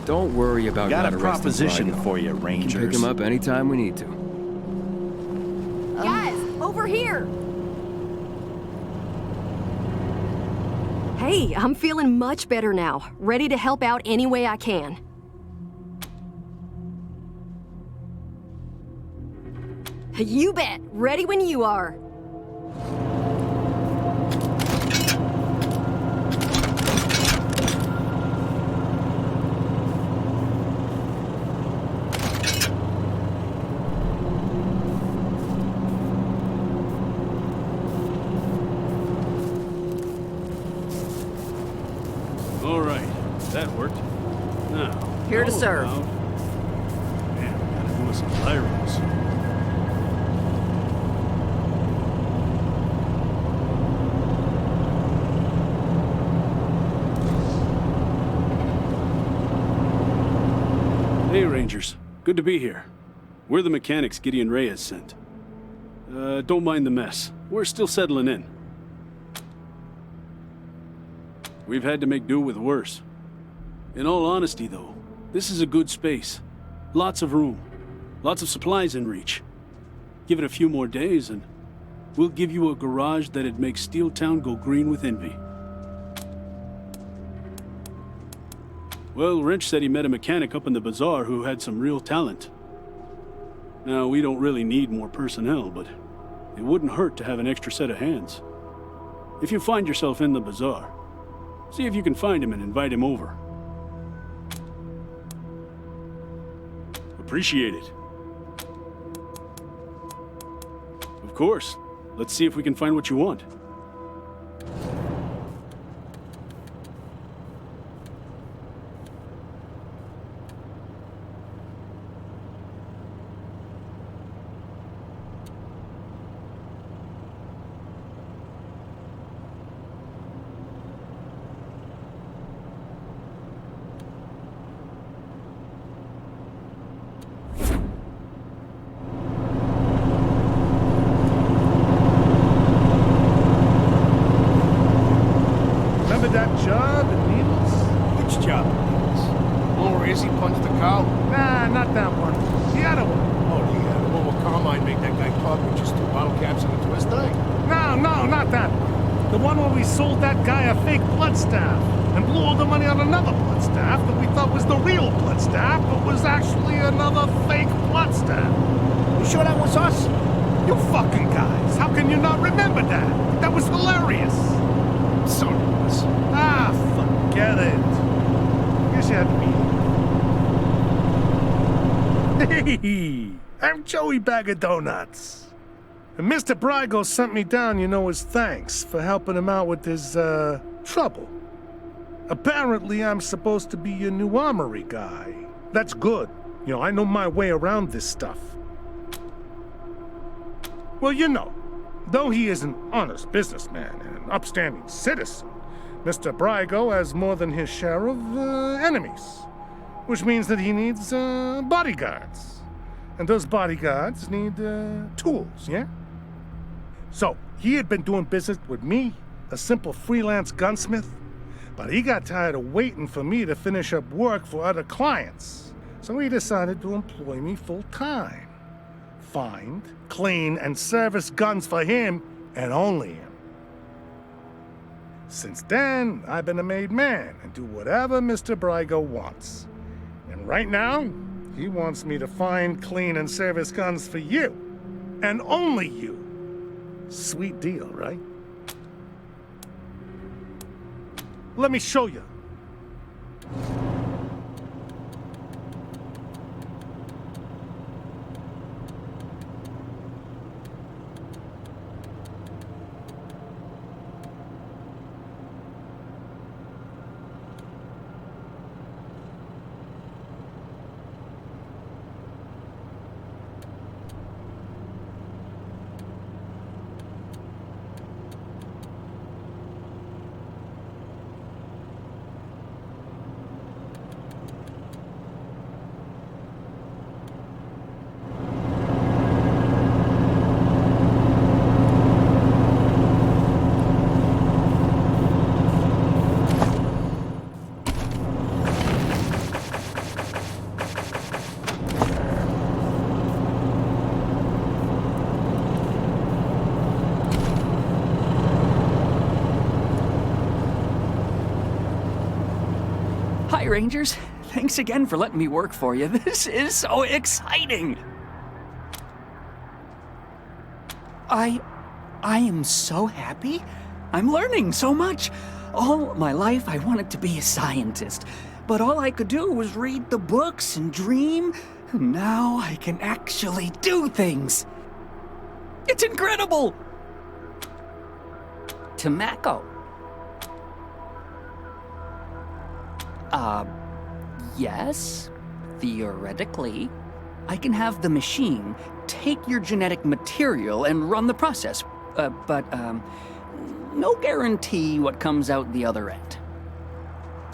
Don't worry about Got not a arresting proposition Bridal. for you, We can Rangers. pick him up anytime we need to. Guys, over here! Hey, I'm feeling much better now. Ready to help out any way I can. You bet! Ready when you are. All right, that worked. Now, Here to how serve. about- Man, we gotta do us some gyros. Hey, Rangers. Good to be here. We're the mechanics Gideon Reyes sent. Don't mind the mess. We're still settling in. We've had to make do with worse. In all honesty, though, this is a good space. Lots of room. Lots of supplies in reach. Give it a few more days and we'll give you a garage that'd make Steel Town go green with envy. Well, Wrench said he met a mechanic up in the bazaar who had some real talent. Now, we don't really need more personnel, but it wouldn't hurt to have an extra set of hands. If you find yourself in the bazaar, see if you can find him and invite him over. Appreciate it. Of course. Let's see if we can find what you want. Remember that job at Needles? Which job? Oh, where Izzy punched the cow? Nah, not that one. The other one. Oh, the one where Carmine made that guy talk with just 2 bottle caps and a twist eye? No, not that one. The one where we sold that guy a fake blood staff and blew all the money on another blood staff that we thought was the real blood staff, but was actually another fake blood staff. You sure that was us? You fucking guys, how can you not remember that? That was hilarious. So it was. Ah, forget it. Guess you had to be. Hey, I'm Joey Bag of Donuts. And Mr. Brygo sent me down, as thanks for helping him out with his, trouble. Apparently, I'm supposed to be your new armory guy. That's good. I know my way around this stuff. Well, though he is an honest businessman and an upstanding citizen, Mr. Brygo has more than his share of enemies, which means that he needs bodyguards. And those bodyguards need tools, yeah? So, he had been doing business with me, a simple freelance gunsmith, but he got tired of waiting for me to finish up work for other clients. So he decided to employ me full-time. Find, clean, and service guns for him, and only him. Since then, I've been a made man and do whatever Mr. Brygo wants. And right now, he wants me to find, clean, and service guns for you. And only you. Sweet deal, right? Let me show you. Rangers. Thanks again for letting me work for you. This is so exciting. I am so happy. I'm learning so much. All my life I wanted to be a scientist, but all I could do was read the books and dream. Now I can actually do things. It's incredible. Tobacco. Yes, theoretically. I can have the machine take your genetic material and run the process, but no guarantee what comes out the other end.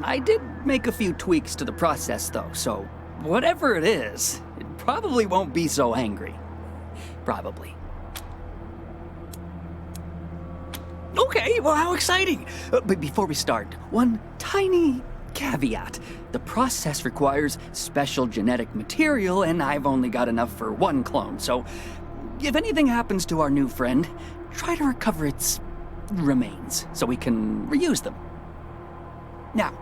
I did make a few tweaks to the process, though, so whatever it is, it probably won't be so angry. Probably. Okay, well, how exciting! But before we start, one tiny caveat. The process requires special genetic material, and I've only got enough for one clone, so if anything happens to our new friend, try to recover its remains so we can reuse them. Now,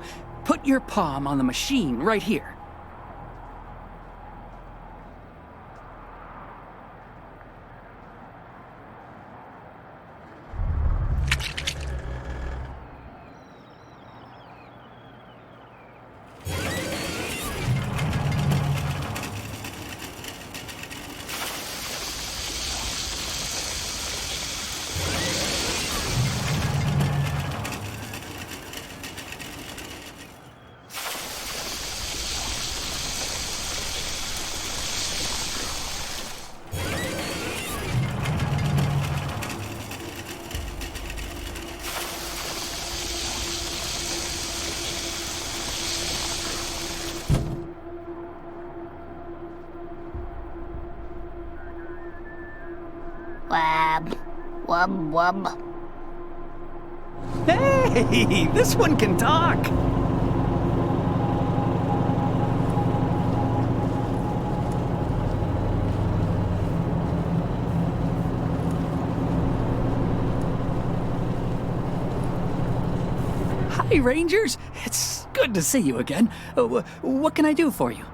put your palm on the machine right here. Wub, wub, wub. Hey, this one can talk. Hi, Rangers. It's good to see you again. What can I do for you?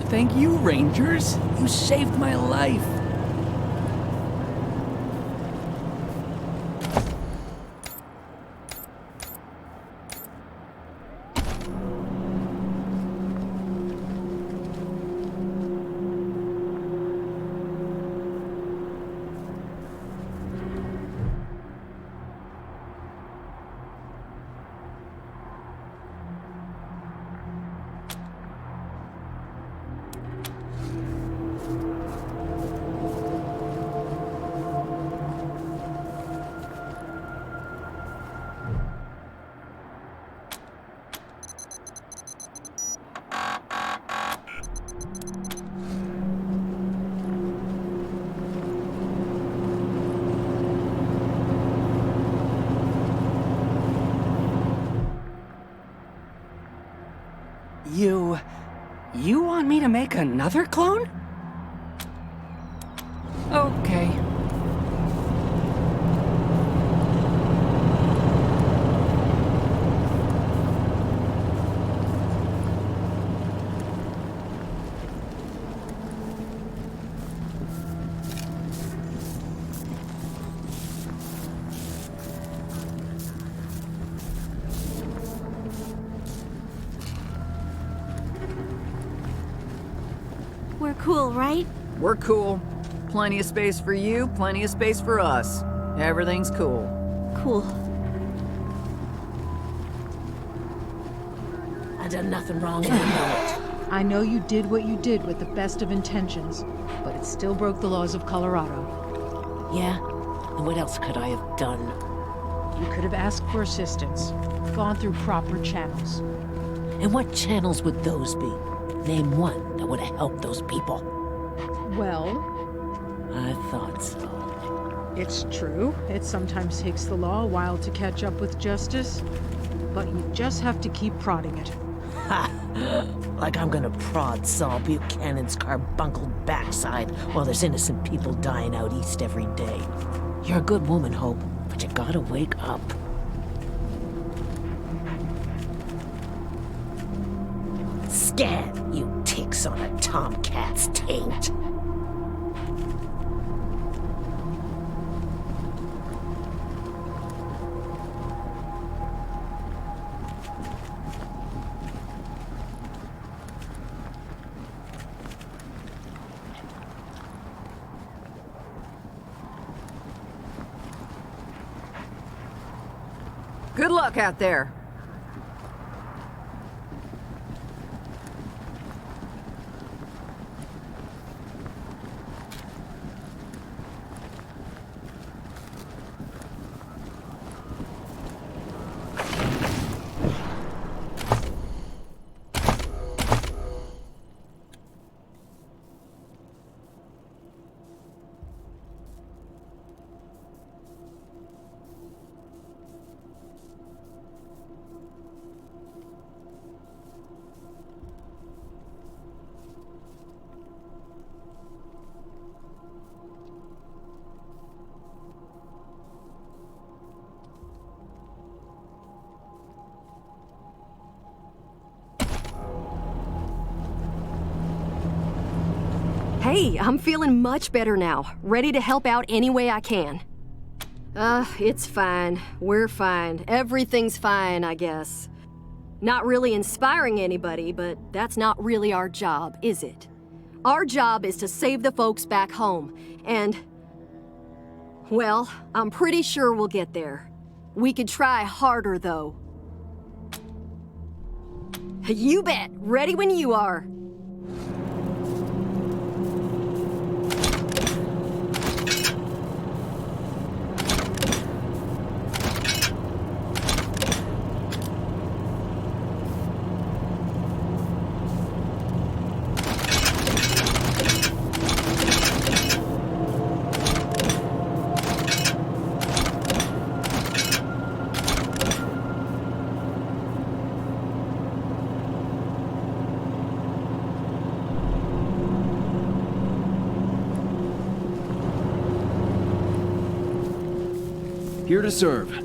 Thank you, Rangers. You saved my life. You want me to make another clone? Okay. We're cool, right? We're cool. Plenty of space for you, plenty of space for us. Everything's cool. Cool. I done nothing wrong and I know it. I know you did what you did with the best of intentions, but it still broke the laws of Colorado. Yeah? And what else could I have done? You could have asked for assistance, gone through proper channels. And what channels would those be? Name one that would have helped those people. Well, I thought so. it's true. It sometimes takes the law a while to catch up with justice, but you just have to keep prodding it. Ha! Like I'm gonna prod Saul Buchanan's carbunkled backside while there's innocent people dying out east every day. You're a good woman, Hope, but you gotta wake up. Gad, you ticks on a tomcat's taint. Good luck out there. Hey, I'm feeling much better now. Ready to help out any way I can. It's fine. We're fine. Everything's fine, I guess. Not really inspiring anybody, but that's not really our job, is it? Our job is to save the folks back home, and... well, I'm pretty sure we'll get there. We could try harder, though. You bet! Ready when you are. Here to serve.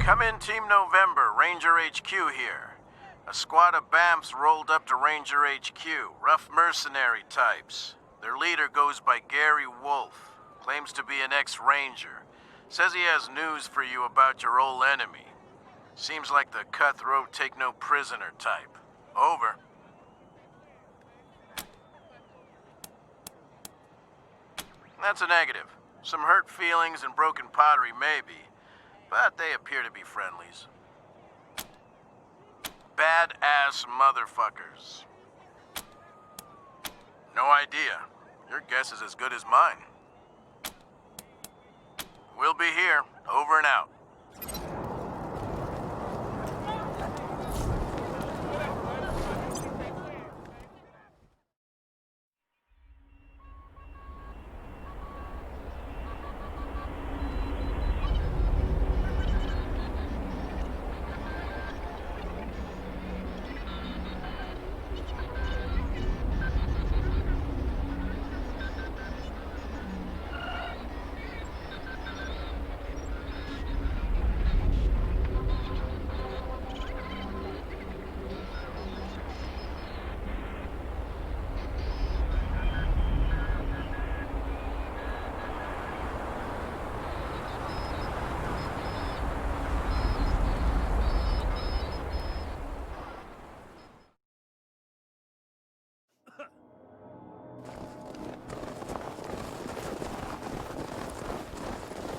Come in, Team November, Ranger HQ here. A squad of BAMFs rolled up to Ranger HQ, rough mercenary types. Their leader goes by Gary Wolf, claims to be an ex-Ranger. Says he has news for you about your old enemy. Seems like the cutthroat take-no-prisoner type. Over. That's a negative. Some hurt feelings and broken pottery, maybe. But they appear to be friendlies. Badass motherfuckers. No idea. Your guess is as good as mine. We'll be here. Over and out.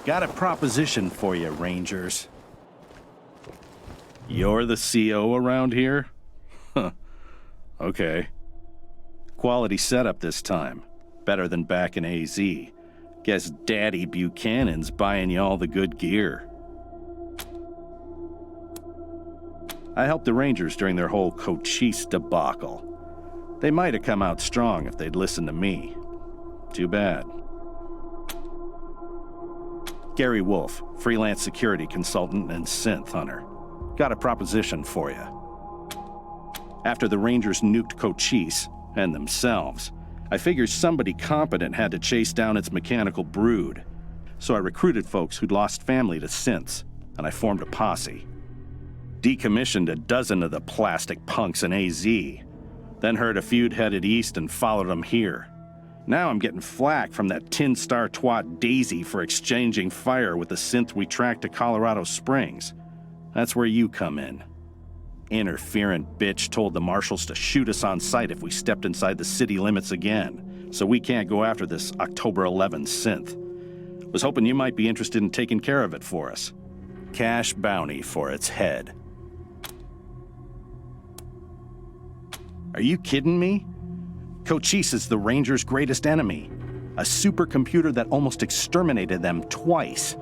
Got a proposition for you, Rangers. You're the CO around here? Huh. Okay. Quality setup this time. Better than back in AZ. Guess Daddy Buchanan's buying you all the good gear. I helped the Rangers during their whole Cochise debacle. They might have come out strong if they'd listened to me. Too bad. Gary Wolf, freelance security consultant and synth hunter. Got a proposition for you. After the Rangers nuked Cochise, and themselves, I figured somebody competent had to chase down its mechanical brood. So I recruited folks who'd lost family to synths, and I formed a posse. Decommissioned a dozen of the plastic punks in AZ, then heard a feud headed east and followed them here. Now I'm getting flack from that tin star twat Daisy for exchanging fire with the synth we tracked to Colorado Springs. That's where you come in. Interferent bitch told the marshals to shoot us on sight if we stepped inside the city limits again, so we can't go after this October 11 synth. Was hoping you might be interested in taking care of it for us. Cash bounty for its head. Are you kidding me? Cochise is the Rangers' greatest enemy. A supercomputer that almost exterminated them twice,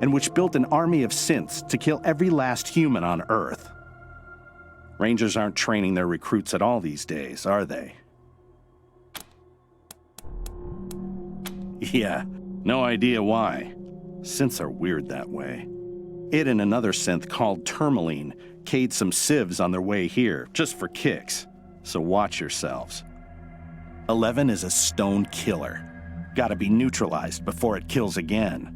and which built an army of synths to kill every last human on Earth. Rangers aren't training their recruits at all these days, are they? Yeah, no idea why. Synths are weird that way. It and another synth called Tourmaline K'd some civs on their way here, just for kicks. So watch yourselves. 11 is a stone killer. Gotta be neutralized before it kills again.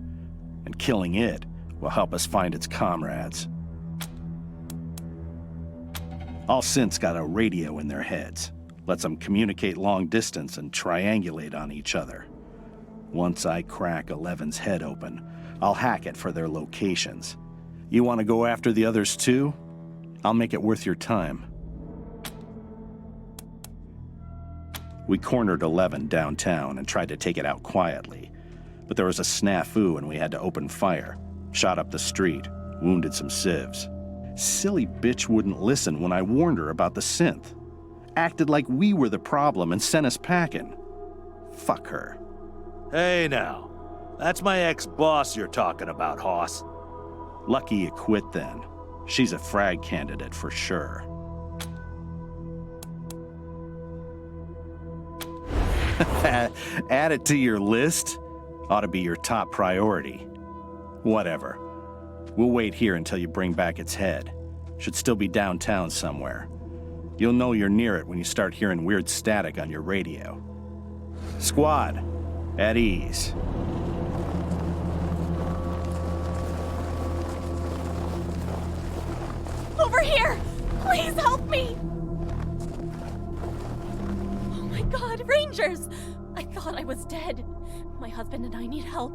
And killing it will help us find its comrades. All synths got a radio in their heads. Lets them communicate long distance and triangulate on each other. Once I crack 11's head open, I'll hack it for their locations. You want to go after the others too? I'll make it worth your time. We cornered 11 downtown and tried to take it out quietly. But there was a snafu and we had to open fire. Shot up the street, wounded some civs. Silly bitch wouldn't listen when I warned her about the synth. Acted like we were the problem and sent us packing. Fuck her. Hey now, that's my ex-boss you're talking about, Hoss. Lucky you quit then. She's a frag candidate for sure. Add it to your list? Ought to be your top priority. Whatever. We'll wait here until you bring back its head. Should still be downtown somewhere. You'll know you're near it when you start hearing weird static on your radio. Squad, at ease. Over here! Please help me! Oh my god, Rangers! I thought I was dead. My husband and I need help.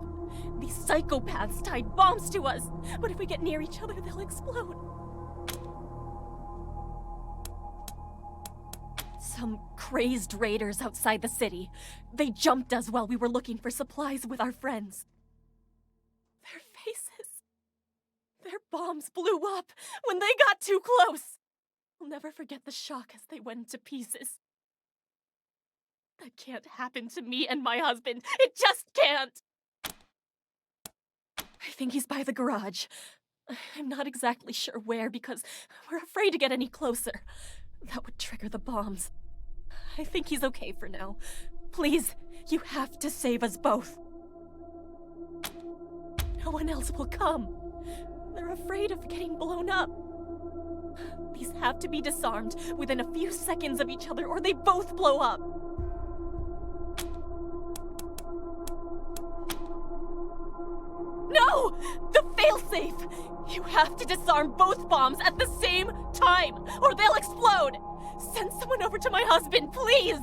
These psychopaths tied bombs to us, but if we get near each other, they'll explode. Some crazed raiders outside the city. They jumped us while we were looking for supplies with our friends. Their faces. Their bombs blew up when they got too close. I'll never forget the shock as they went to pieces. That can't happen to me and my husband. It just can't! I think he's by the garage. I'm not exactly sure where because we're afraid to get any closer. That would trigger the bombs. I think he's okay for now. Please, you have to save us both. No one else will come. They're afraid of getting blown up. These have to be disarmed within a few seconds of each other or they both blow up. No! The failsafe! You have to disarm both bombs at the same time, or they'll explode! Send someone over to my husband, please!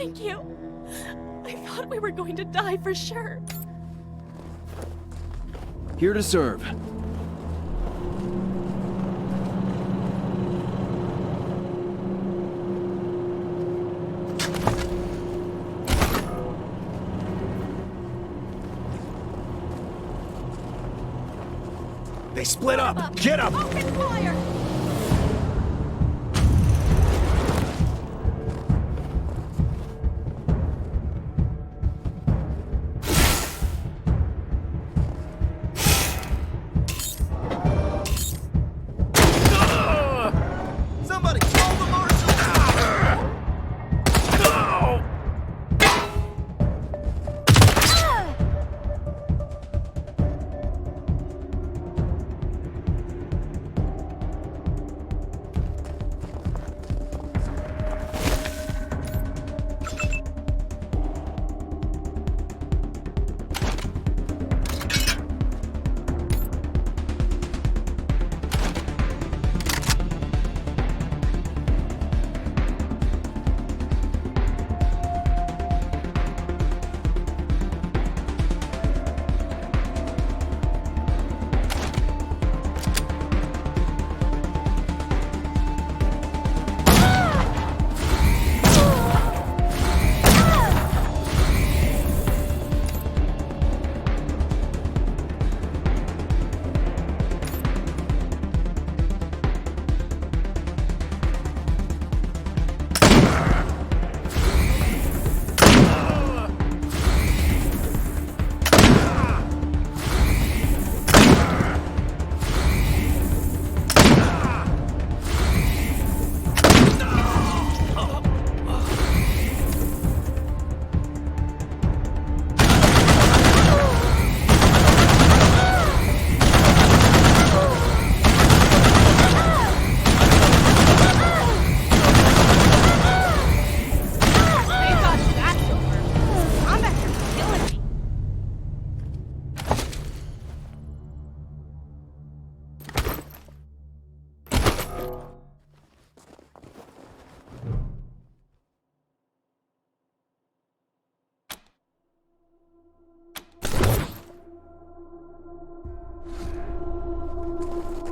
Thank you. I thought we were going to die for sure. Here to serve. They split up! Get up! Open fire! Somebody call the marshal!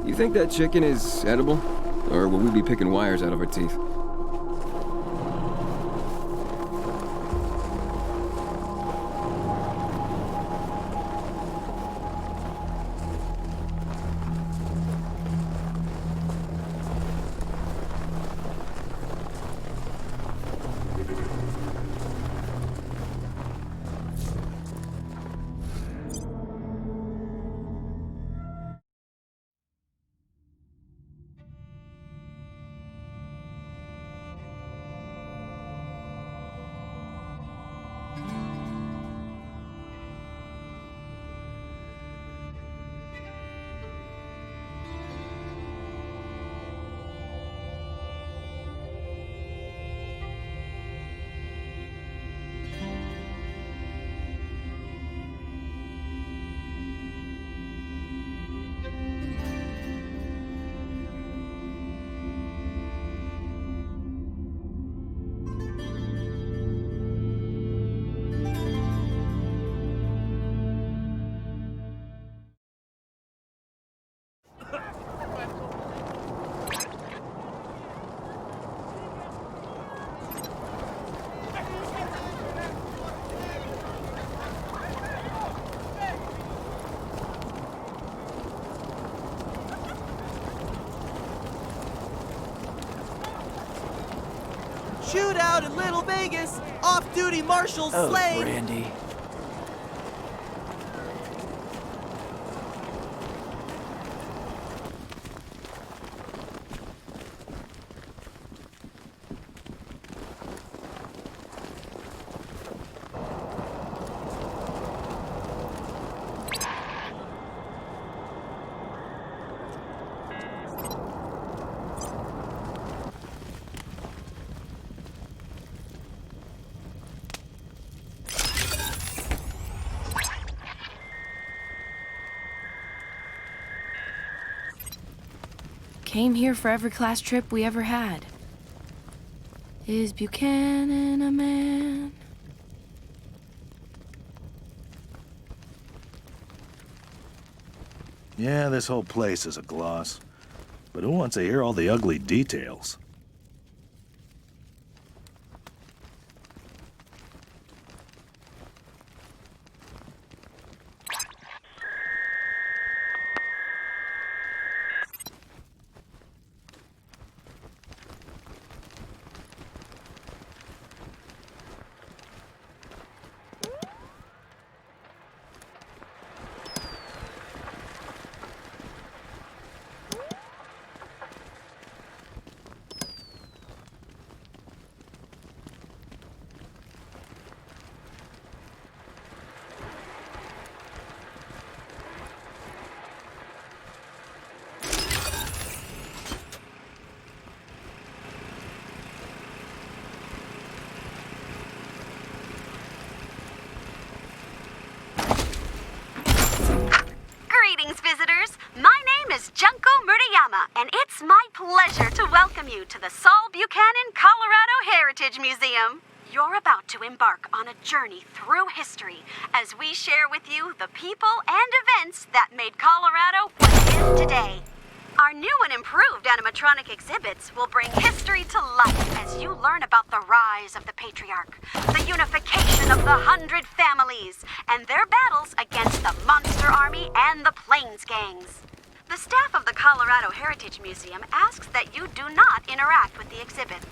You think that chicken is edible? Or will we be picking wires out of our teeth? Shootout in Little Vegas! Off-duty marshals slain! Brandy. Came here for every class trip we ever had. Is Buchanan a man? Yeah, this whole place is a gloss. But who wants to hear all the ugly details? Visitors, my name is Junko Murayama, and it's my pleasure to welcome you to the Saul Buchanan, Colorado Heritage Museum. You're about to embark on a journey through history as we share with you the people and events that made Colorado what it is today. Our new and improved animatronic exhibits will bring history to life as you learn about the rise of the Patriarch, the unification of the 100 families, and their battles against the Monster Army and the Plains Gangs. The staff of the Colorado Heritage Museum asks that you do not interact with the exhibits.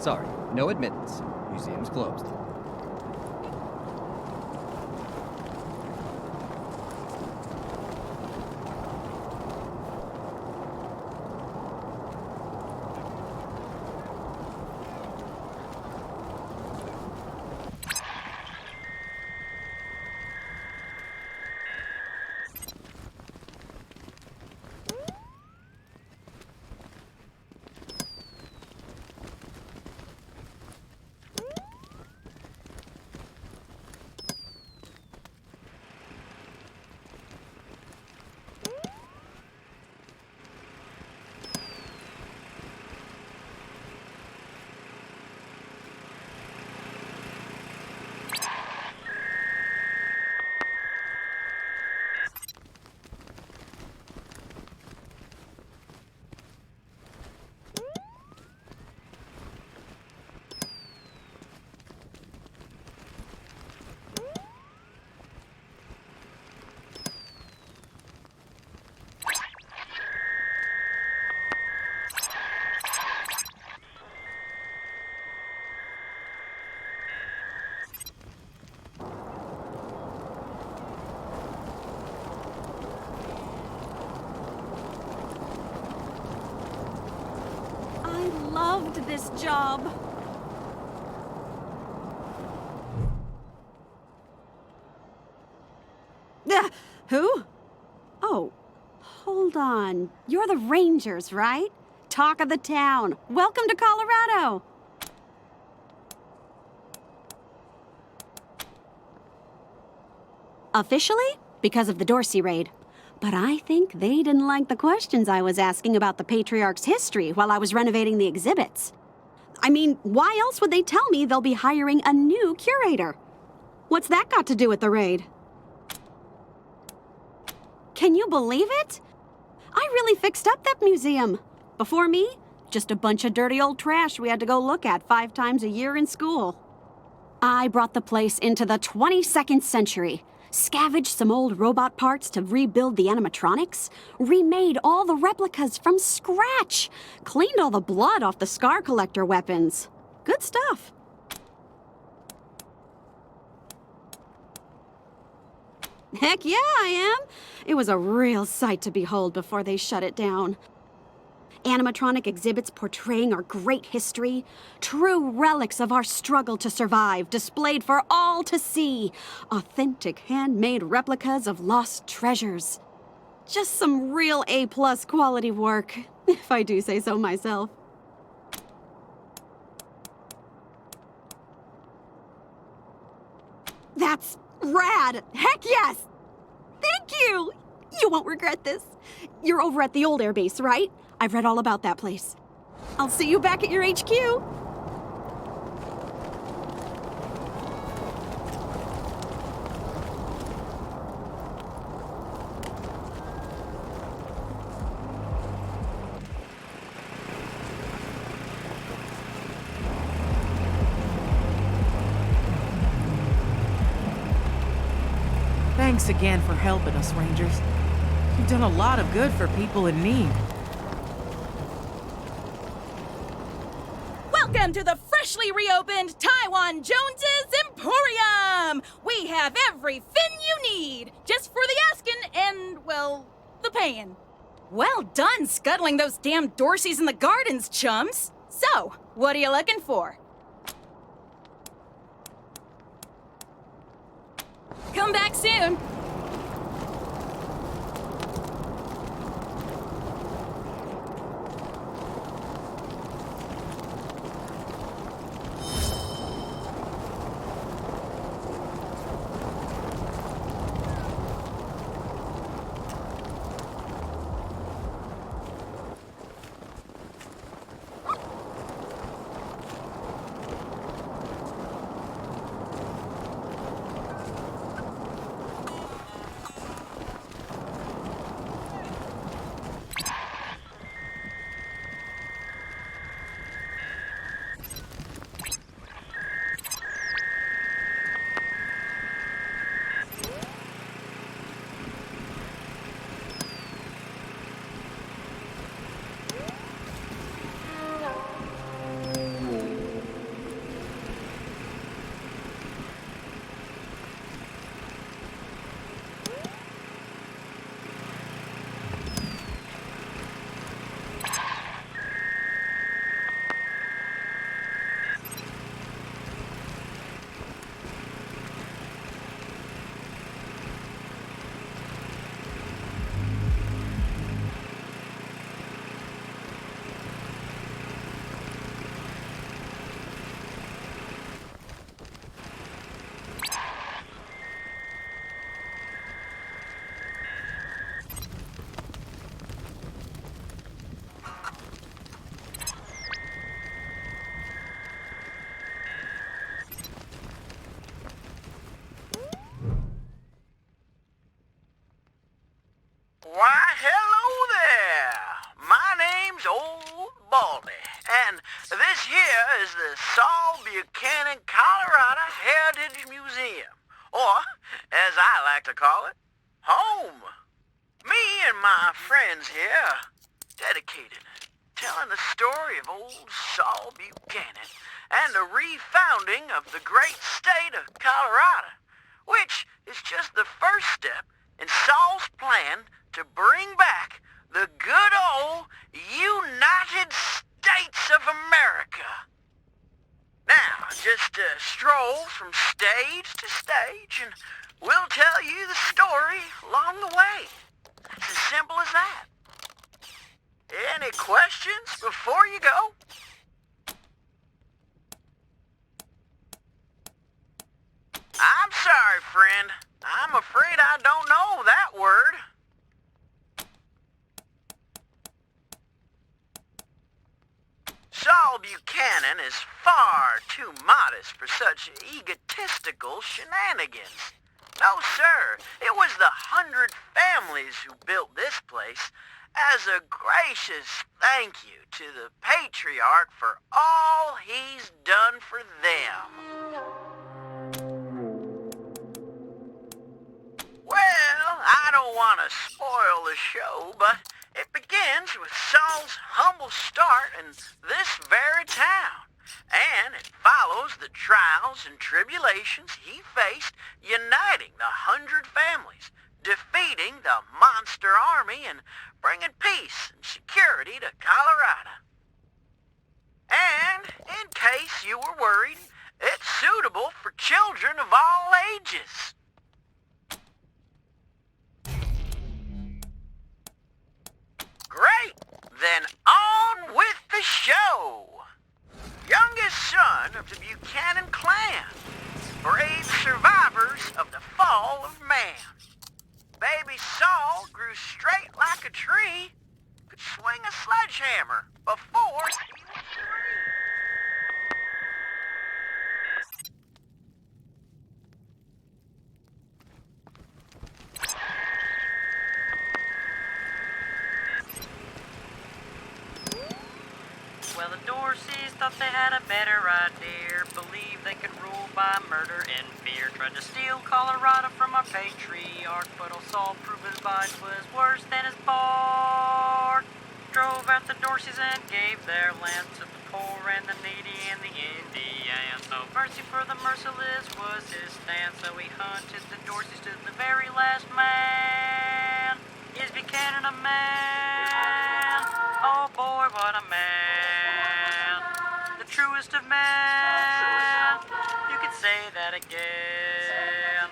Sorry, no admittance. Museum's closed. Loved this job. Who? Oh, hold on. You're the Rangers, right? Talk of the town. Welcome to Colorado. Officially, because of the Dorsey raid. But I think they didn't like the questions I was asking about the Patriarch's history while I was renovating the exhibits. I mean, why else would they tell me they'll be hiring a new curator? What's that got to do with the raid? Can you believe it? I really fixed up that museum. Before me, just a bunch of dirty old trash we had to go look at 5 times a year in school. I brought the place into the 22nd century, scavenged some old robot parts to rebuild the animatronics, remade all the replicas from scratch, cleaned all the blood off the scar collector weapons. Good stuff. Heck yeah, I am. It was a real sight to behold before they shut it down. Animatronic exhibits portraying our great history, true relics of our struggle to survive, displayed for all to see. Authentic handmade replicas of lost treasures. Just some real A-plus quality work, if I do say so myself. That's rad! Heck yes! Thank you! You won't regret this. You're over at the old airbase, right? I've read all about that place. I'll see you back at your HQ. Thanks again for helping us, Rangers. You've done a lot of good for people in need. Welcome to the freshly reopened Taiwan Jones's Emporium! We have everything you need, just for the asking and, well, the paying. Well done scuttling those damn Dorseys in the gardens, chums. So, what are you looking for? Come back soon. Why, hello there! My name's Old Baldy, and this here is the Saul Buchanan, Colorado Heritage Museum, or, as I like to call it, home. Me and my friends here are dedicated, telling the story of old Saul Buchanan and the refounding of the great state of Colorado, which is just the first step in Saul's plan to bring back the good old United States of America. Now, just stroll from stage to stage, and we'll tell you the story along the way. It's as simple as that. Any questions before you go? I'm sorry, friend. I'm afraid I don't know that word. Saul Buchanan is far too modest for such egotistical shenanigans. No, sir. It was the 100 families who built this place as a gracious thank you to the patriarch for all he's done for them. Well, I don't want to spoil the show, but it begins with Saul's humble start in this very town, and it follows the trials and tribulations he faced uniting the 100 families, defeating the monster army, and bringing peace and security to Colorado. And, in case you were worried, it's suitable for children of all ages. Great! Then on with the show! Youngest son of the Buchanan clan, brave survivors of the fall of man. Baby Saul grew straight like a tree, could swing a sledgehammer before he was 3. Well, the Dorseys thought they had a better idea. Believed they could rule by murder and fear. Tried to steal Colorado from our patriarch, but old Saul proved his bite was worse than his bark. Drove out the Dorseys and gave their land to the poor and the needy and the Indians. No mercy for the merciless was his stand, so he hunted the Dorseys to the very last man. Is Buchanan a man? Oh boy, what a man. The truest of men. You could say that again.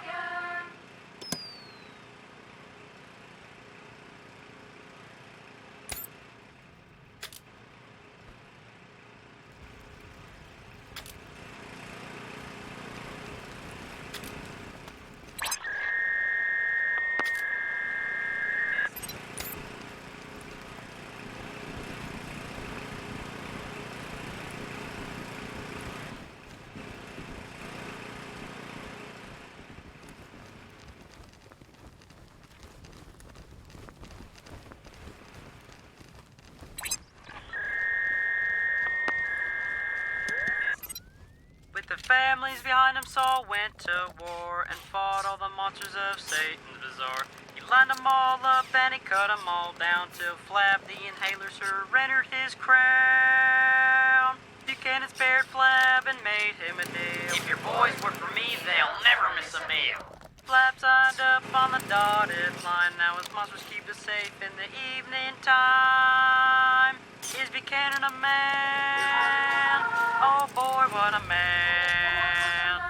The families behind him Saul went to war and fought all the monsters of Satan's bazaar. He lined them all up and he cut them all down till Flab the inhaler surrendered his crown. Buchanan spared Flab and made him a deal. If your boys work for me, they'll never miss a meal. Flab signed up on the dotted line. Now his monsters keep us safe in the evening time. Is Buchanan a man? Oh boy, what a man.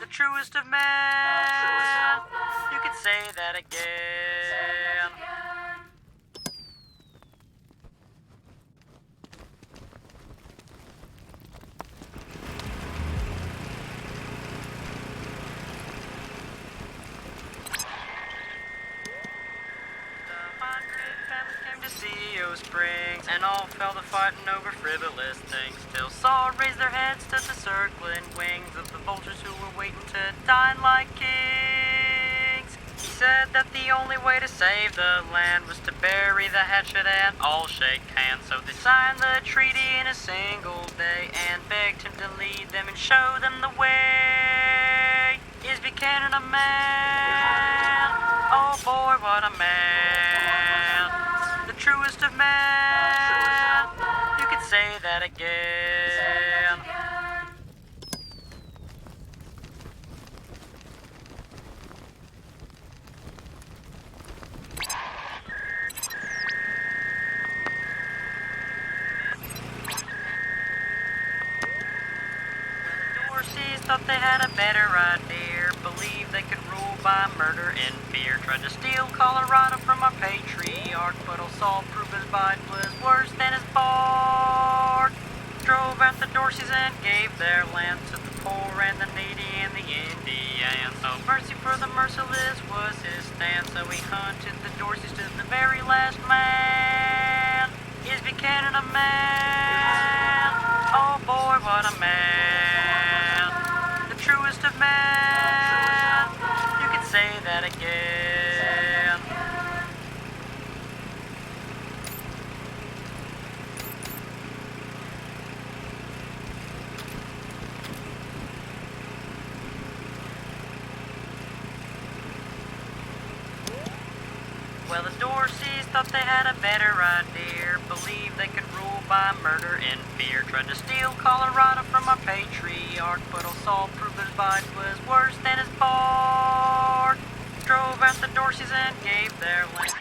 The truest of men. You could say that again. Springs, and all fell to fighting over frivolous things, till Saul raised their heads to the circling wings of the vultures who were waiting to dine like kings. He said that the only way to save the land was to bury the hatchet and all shake hands. So they signed the treaty in a single day and begged him to lead them and show them the way. Is Buchanan a man? Oh boy, what a man. The truest of men. You could say that again. Thought they had a better idea. Believed they could rule by murder and fear. Tried to steal Colorado from our patriarch, but old Saul proved his bite was worse than his bark. Drove out the Dorseys and gave their land to the poor and the needy and the Indians. No mercy for the merciless was his stand, so he hunted the Dorseys to the very last man. Is Buchanan a man? Oh boy, what a man. Truest of men. You could say thought they had a better idea. Believed they could rule by murder and fear. Tried to steal Colorado from our patriarch, but old Saul proved his vice was worse than his bark. Drove out the Dorseys and gave their land.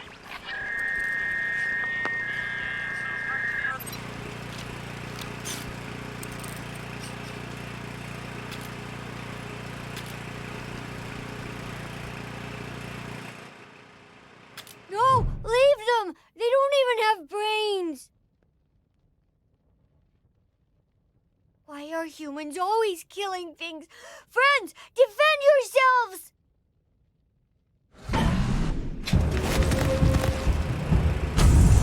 No, leave them! They don't even have brains! Why are humans always killing things? Friends, defend yourselves!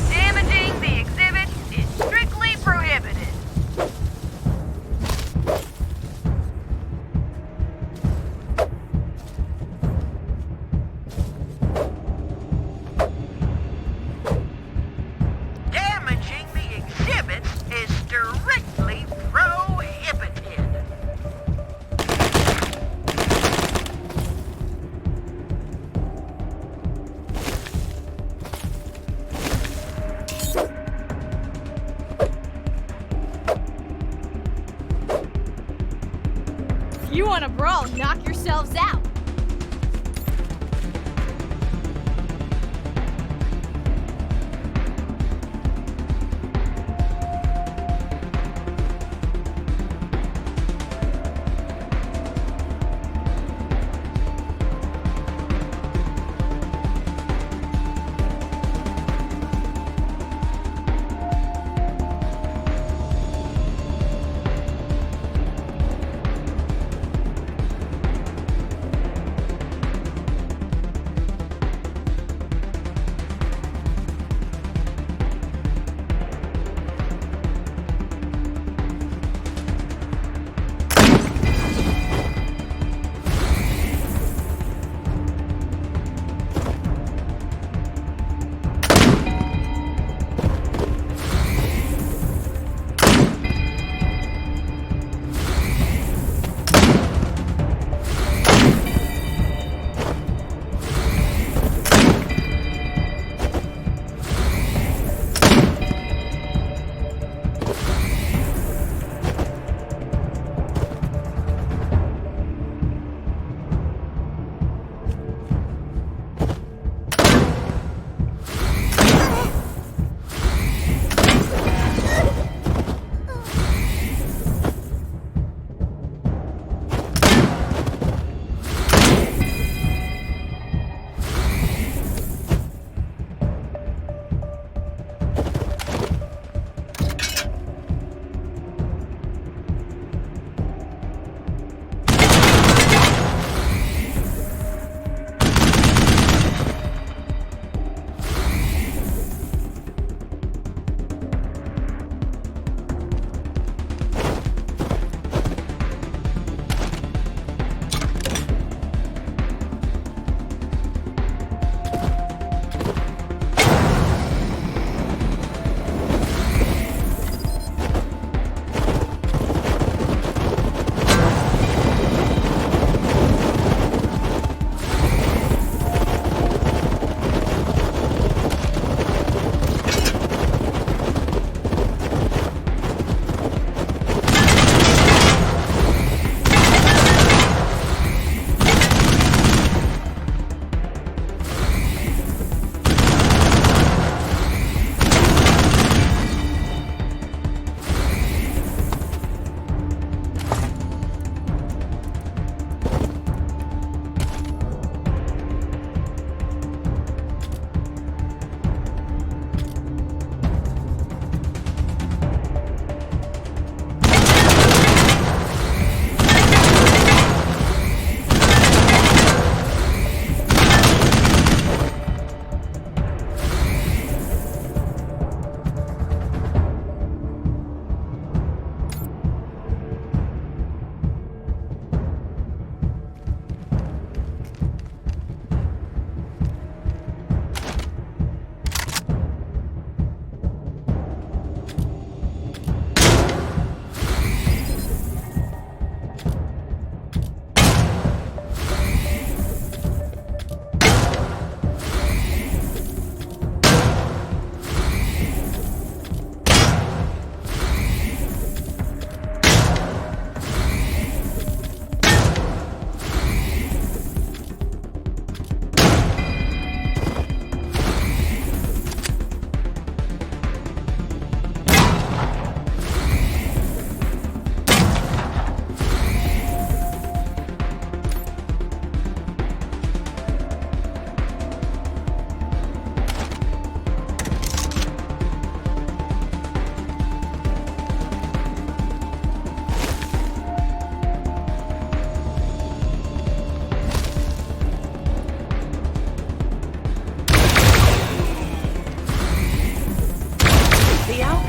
Damaging the exhibit is strictly prohibited. Damaging the exhibit is strictly prohibited. If you want to brawl, knock yourselves out.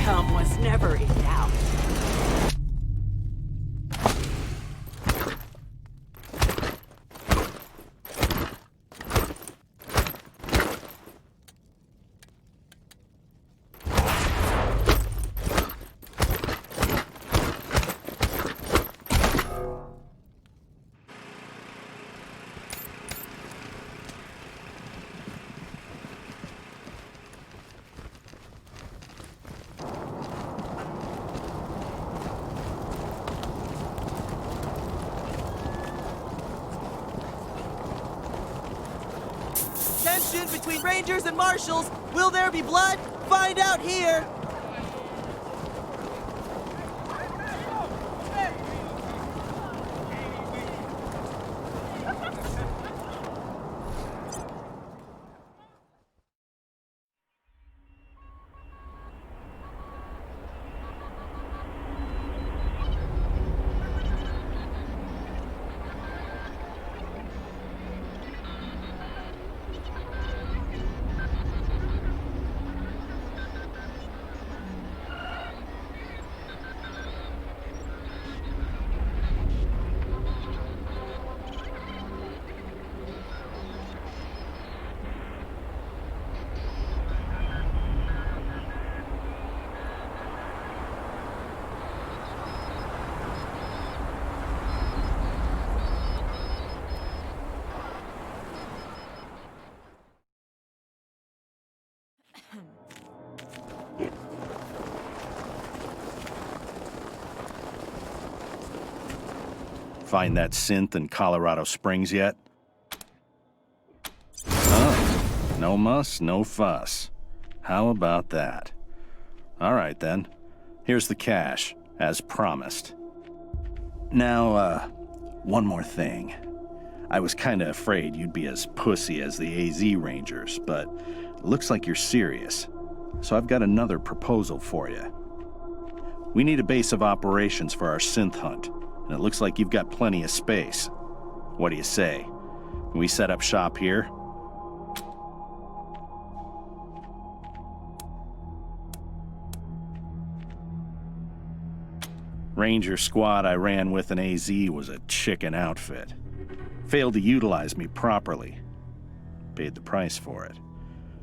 outcome was never in doubt. Tension between Rangers and Marshals. Will there be blood? Find out here. Find that synth in Colorado Springs yet? Oh, no muss, no fuss. How about that? All right, then. Here's the cash, as promised. Now, one more thing. I was kinda afraid you'd be as pussy as the AZ Rangers, but it looks like you're serious. So I've got another proposal for you. We need a base of operations for our synth hunt, and it looks like you've got plenty of space. What do you say? Can we set up shop here? Ranger squad I ran with in AZ was a chicken outfit. Failed to utilize me properly. Paid the price for it.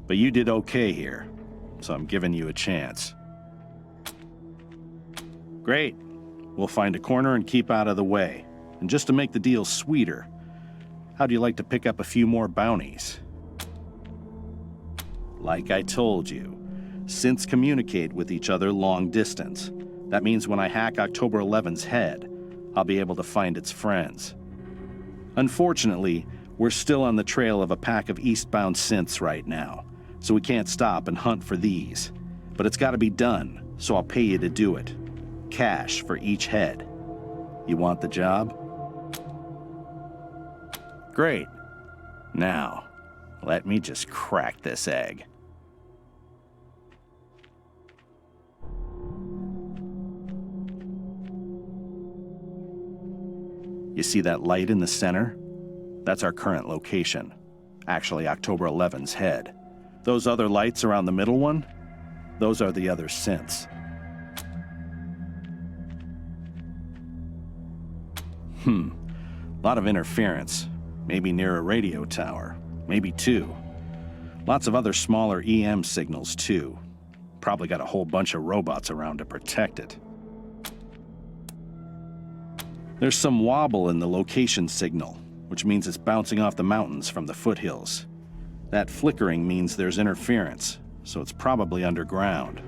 But you did okay here, so I'm giving you a chance. Great. We'll find a corner and keep out of the way. And just to make the deal sweeter, how'd you like to pick up a few more bounties? Like I told you, synths communicate with each other long distance. That means when I hack October 11's head, I'll be able to find its friends. Unfortunately, we're still on the trail of a pack of eastbound synths right now, so we can't stop and hunt for these. But it's got to be done, so I'll pay you to do it. Cash for each head. You want the job? Great. Now, let me just crack this egg. You see that light in the center? That's our current location. Actually, October 11's head. Those other lights around the middle one? Those are the other synths. Lot of interference. Maybe near a radio tower. Maybe two. Lots of other smaller EM signals, too. Probably got a whole bunch of robots around to protect it. There's some wobble in the location signal, which means it's bouncing off the mountains from the foothills. That flickering means there's interference, so it's probably underground.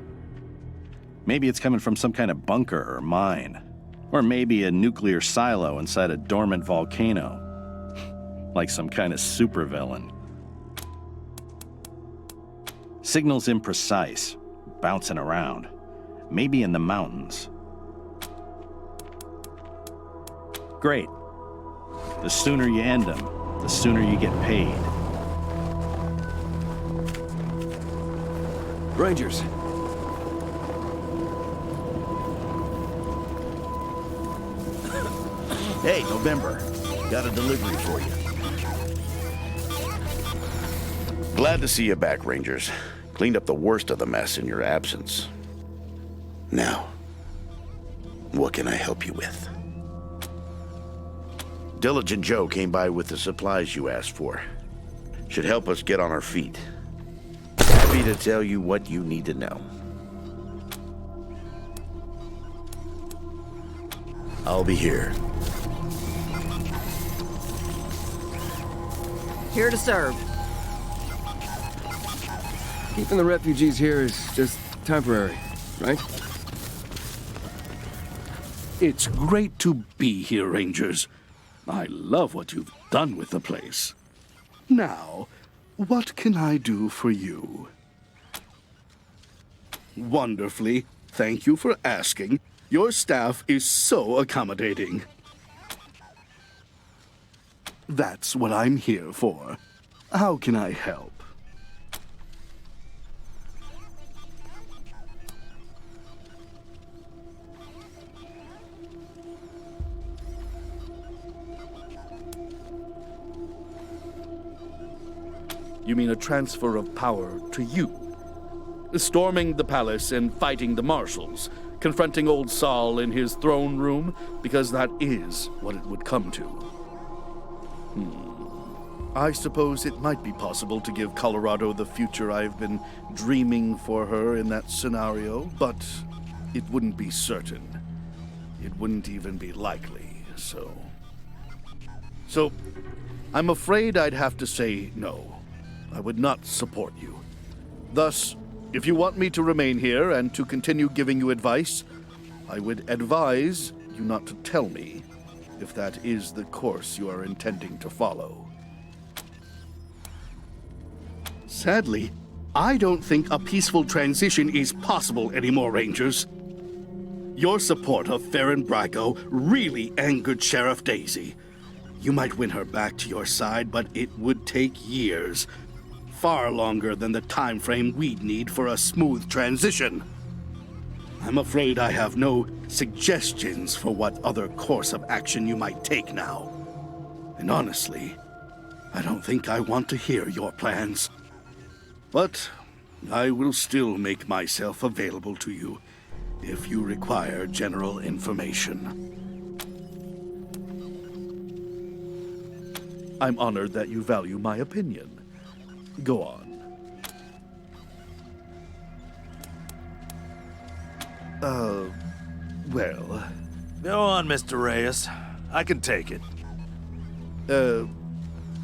Maybe it's coming from some kind of bunker or mine. Or maybe a nuclear silo inside a dormant volcano. Like some kind of supervillain. Signal's imprecise, bouncing around. Maybe in the mountains. Great. The sooner you end them, the sooner you get paid. Rangers. Hey, November. Got a delivery for you. Glad to see you back, Rangers. Cleaned up the worst of the mess in your absence. Now, what can I help you with? Diligent Joe came by with the supplies you asked for. Should help us get on our feet. Happy to tell you what you need to know. I'll be here. Here to serve. Keeping the refugees here is just temporary, right? It's great to be here, Rangers. I love what you've done with the place. Now, what can I do for you? Wonderfully. Thank you for asking. Your staff is so accommodating. That's what I'm here for. How can I help? You mean a transfer of power to you? Storming the palace and fighting the marshals, confronting old Saul in his throne room, because that is what it would come to. I suppose it might be possible to give Colorado the future I've been dreaming for her in that scenario, but it wouldn't be certain. It wouldn't even be likely, so I'm afraid I'd have to say no. I would not support you. Thus, if you want me to remain here and to continue giving you advice, I would advise you not to tell me if that is the course you are intending to follow. Sadly, I don't think a peaceful transition is possible anymore, Rangers. Your support of Farron Brago really angered Sheriff Daisy. You might win her back to your side, but it would take years. Far longer than the time frame we'd need for a smooth transition. I'm afraid I have no suggestions for what other course of action you might take now. And honestly, I don't think I want to hear your plans. But I will still make myself available to you if you require general information. I'm honored that you value my opinion. Go on. Well... Go on, Mr. Reyes. I can take it.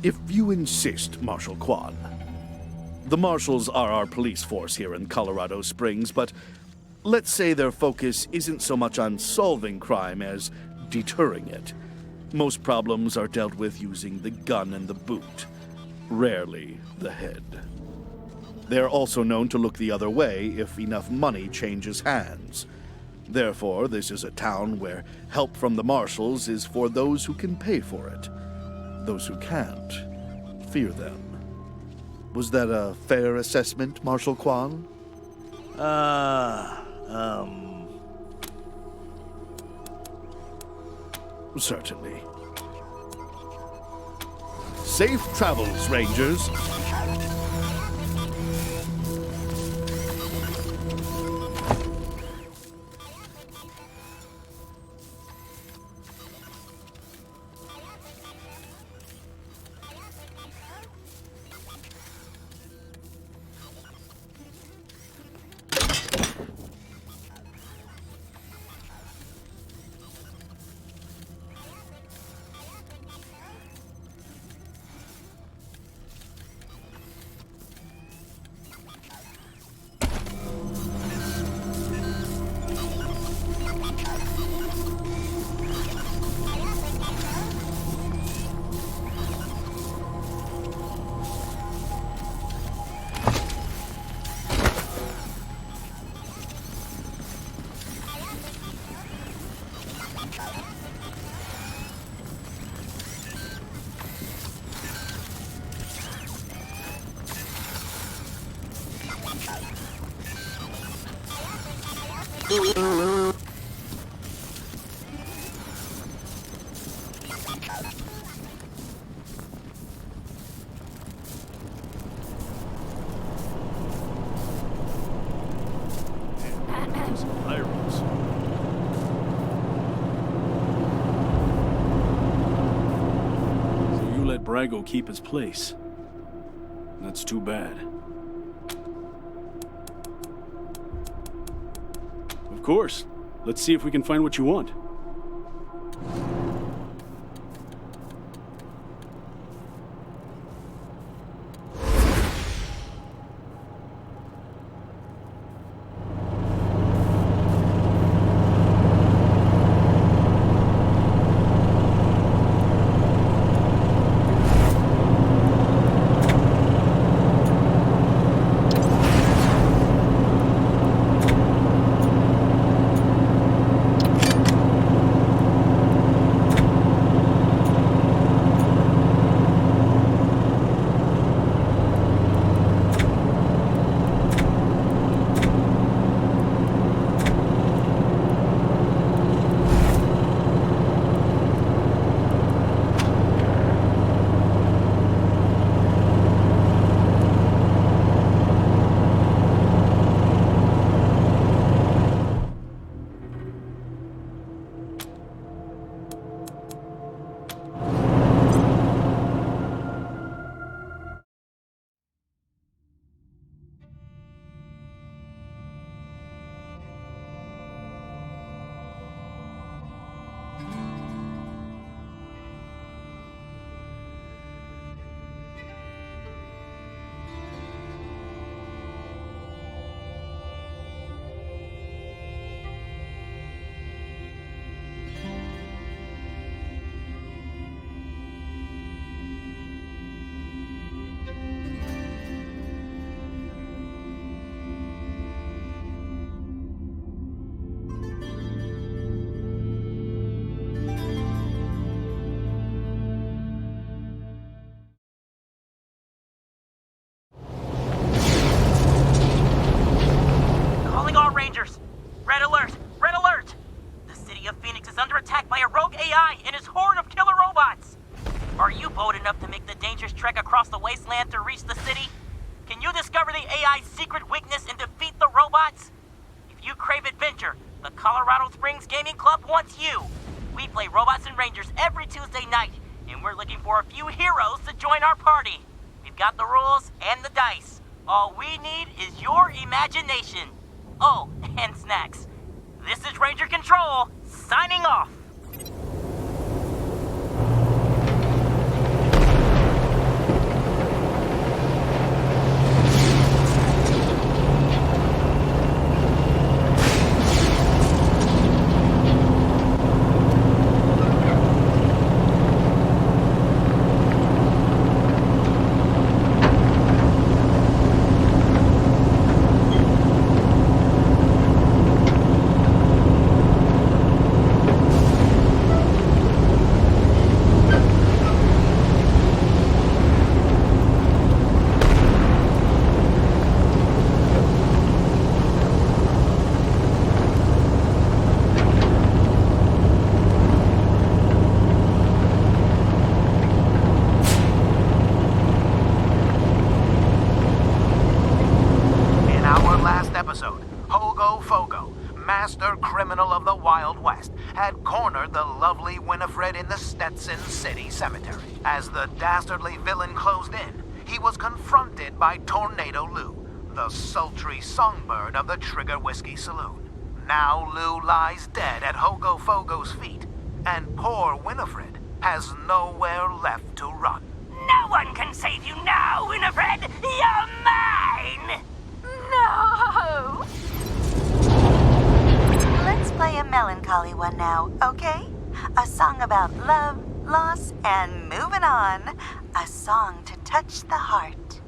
If you insist, Marshal Quan. The Marshals are our police force here in Colorado Springs, but let's say their focus isn't so much on solving crime as deterring it. Most problems are dealt with using the gun and the boot, rarely the head. They're also known to look the other way if enough money changes hands. Therefore, this is a town where help from the Marshals is for those who can pay for it. Those who can't, fear them. Was that a fair assessment, Marshal Quan? Certainly. Safe travels, Rangers. Those pirates. So you let Brago keep his place. That's too bad. Of course. Let's see if we can find what you want. Rangers! Red alert! Red alert! The city of Phoenix is under attack by a rogue AI and his horde of killer robots! Are you bold enough to make the dangerous trek across the wasteland to reach the city? Can you discover the AI's secret weakness and defeat the robots? If you crave adventure, the Colorado Springs Gaming Club wants you! We play Robots and Rangers every Tuesday night, and we're looking for a few heroes to join our party. We've got the rules and the dice. All we need is your imagination. Oh, and snacks. This is Ranger Control, signing off. Cemetery. As the dastardly villain closed in, he was confronted by Tornado Lou, the sultry songbird of the Trigger Whiskey Saloon. Now Lou lies dead at Hogo Fogo's feet, and poor Winifred has nowhere left to run. No one can save you now, Winifred! You're mine! No! Let's play a melancholy one now, okay? A song about love, loss, and moving on. A song to touch the heart.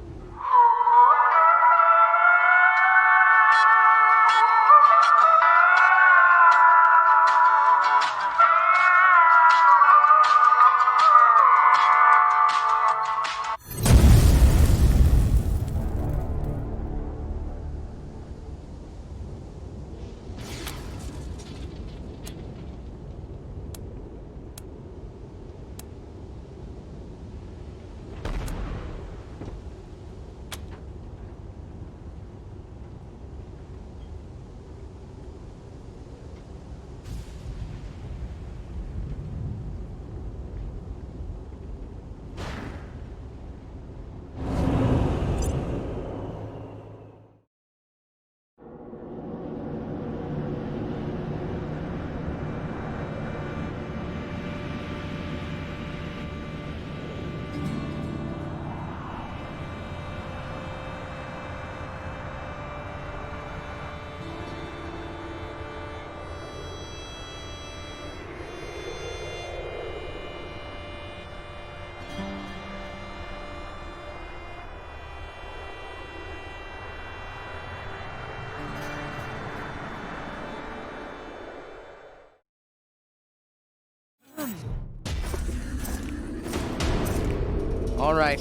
All right.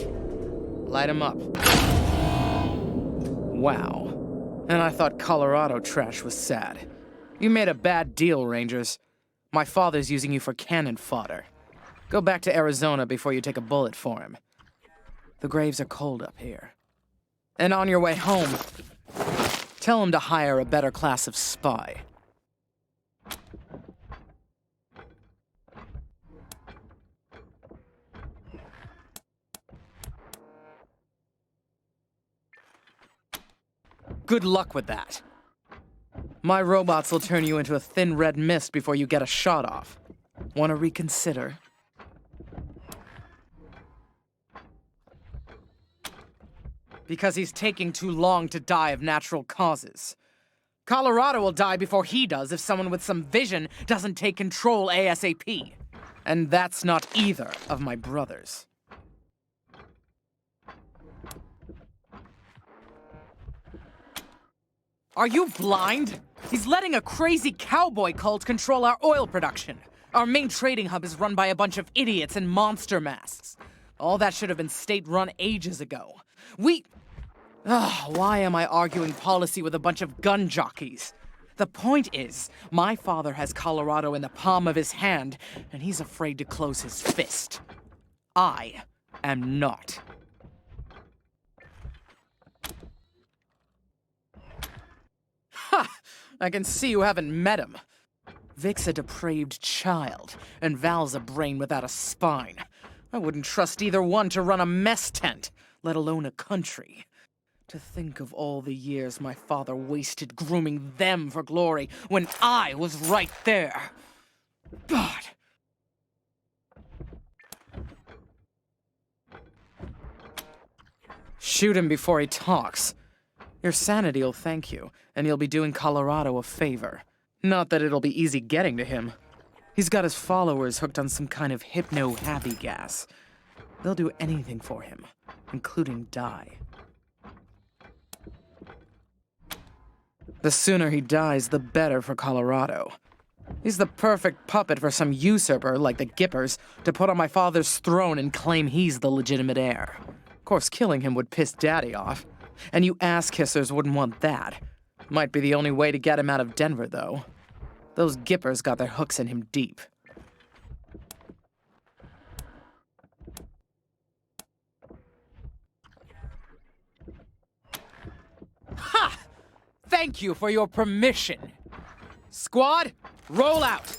Light him up. Wow. And I thought Colorado trash was sad. You made a bad deal, Rangers. My father's using you for cannon fodder. Go back to Arizona before you take a bullet for him. The graves are cold up here. And on your way home, tell him to hire a better class of spy. Good luck with that. My robots will turn you into a thin red mist before you get a shot off. Want to reconsider? Because he's taking too long to die of natural causes. Colorado will die before he does if someone with some vision doesn't take control ASAP. And that's not either of my brothers. Are you blind? He's letting a crazy cowboy cult control our oil production. Our main trading hub is run by a bunch of idiots in monster masks. All that should have been state-run ages ago. Why am I arguing policy with a bunch of gun jockeys? The point is, my father has Colorado in the palm of his hand, and he's afraid to close his fist. I am not. Ha! I can see you haven't met him. Vic's a depraved child, and Val's a brain without a spine. I wouldn't trust either one to run a mess tent, let alone a country. To think of all the years my father wasted grooming them for glory when I was right there. God. Shoot him before he talks. Your sanity will thank you, and you'll be doing Colorado a favor. Not that it'll be easy getting to him. He's got his followers hooked on some kind of hypno-happy gas. They'll do anything for him, including die. The sooner he dies, the better for Colorado. He's the perfect puppet for some usurper like the Gippers to put on my father's throne and claim he's the legitimate heir. Of course, killing him would piss Daddy off. And you ass-kissers wouldn't want that. Might be the only way to get him out of Denver, though. Those Gippers got their hooks in him deep. Ha! Thank you for your permission. Squad, roll out.